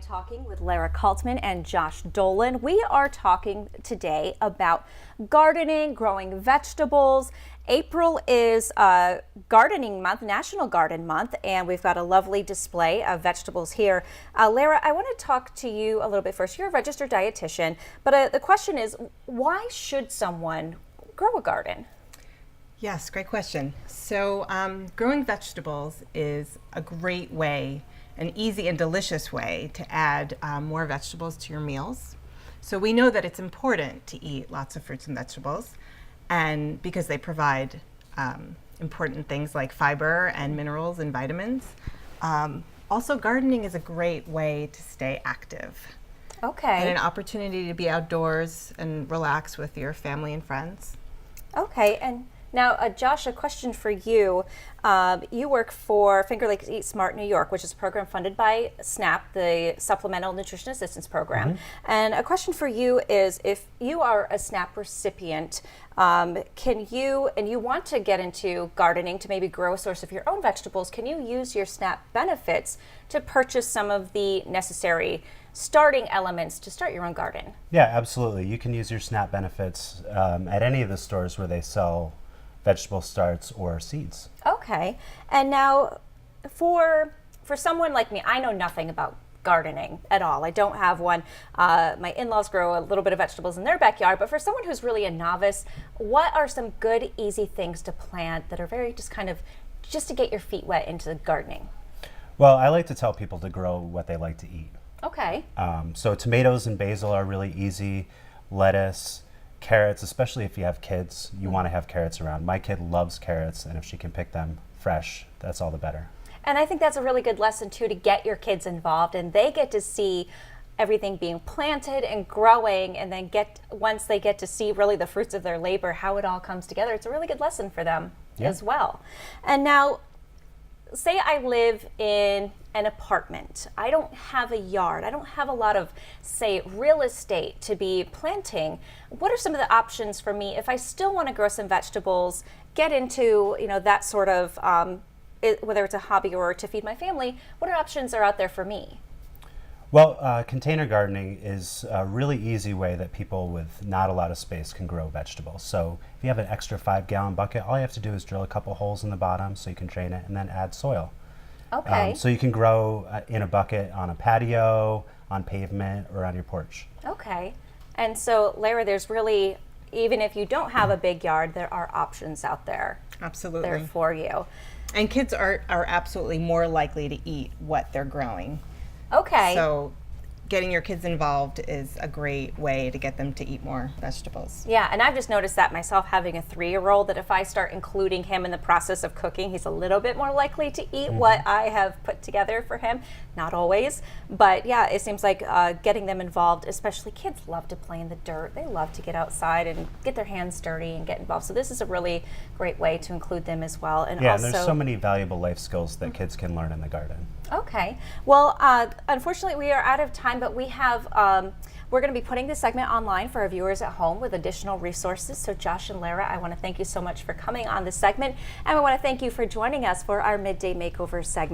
am talking with Lara Kaltman and Josh Dolan. We are talking today about gardening, growing vegetables. April is gardening month, National Garden Month, and we've got a lovely display of vegetables here. Lara, I want to talk to you a little bit first. You're a registered dietitian, but the question is, why should someone grow a garden? Yes, great question. So growing vegetables is a great way, an easy and delicious way to add more vegetables to your meals. So we know that it's important to eat lots of fruits and vegetables, and because they provide important things like fiber and minerals and vitamins. Also, gardening is a great way to stay active. Okay. And an opportunity to be outdoors and relax with your family and friends. Okay, and now, Josh, a question for you. You work for Finger Lakes Eat Smart New York, which is a program funded by SNAP, the Supplemental Nutrition Assistance Program. And a question for you is, if you are a SNAP recipient, can you, and you want to get into gardening to maybe grow a source of your own vegetables, can you use your SNAP benefits to purchase some of the necessary starting elements to start your own garden? Yeah, absolutely. You can use your SNAP benefits at any of the stores where they sell vegetable starts or seeds. Okay. And now for someone like me, I know nothing about gardening at all. I don't have one. My in-laws grow a little bit of vegetables in their backyard, but for someone who's really a novice, what are some good, easy things to plant that are very just to get your feet wet into gardening? Well, I like to tell people to grow what they like to eat. Okay. So tomatoes and basil are really easy. Lettuce, carrots, especially if you have kids, you want to have carrots around. My kid loves carrots, and if she can pick them fresh, that's all the better. And I think that's a really good lesson too, to get your kids involved, and they get to see everything being planted and growing, and then once they get to see really the fruits of their labor, how it all comes together. It's a really good lesson for them as well. And now, say I live in an apartment. I don't have a yard. I don't have a lot of, say, real estate to be planting. What are some of the options for me if I still want to grow some vegetables, get into, that sort of, whether it's a hobby or to feed my family, what options are out there for me? Well, container gardening is a really easy way that people with not a lot of space can grow vegetables. So if you have an extra 5-gallon bucket, all you have to do is drill a couple holes in the bottom so you can drain it, and then add soil. Okay. So you can grow in a bucket on a patio, on pavement, or on your porch. Okay. And so, Lara, there's really, even if you don't have a big yard, there are options out there. Absolutely. There for you. And kids are absolutely more likely to eat what they're growing. Okay. So getting your kids involved is a great way to get them to eat more vegetables. Yeah, and I've just noticed that myself, having a 3-year-old, that if I start including him in the process of cooking, he's a little bit more likely to eat what I have put together for him. Not always, but yeah, it seems like getting them involved, especially kids love to play in the dirt. They love to get outside and get their hands dirty and get involved. So this is a really great way to include them as well. And yeah, also, and there's so many valuable life skills that kids can learn in the garden. Okay. Well, unfortunately, we are out of time, but we have, we're going to be putting this segment online for our viewers at home with additional resources. So Josh and Lara, I want to thank you so much for coming on this segment, and I want to thank you for joining us for our Midday Makeover segment.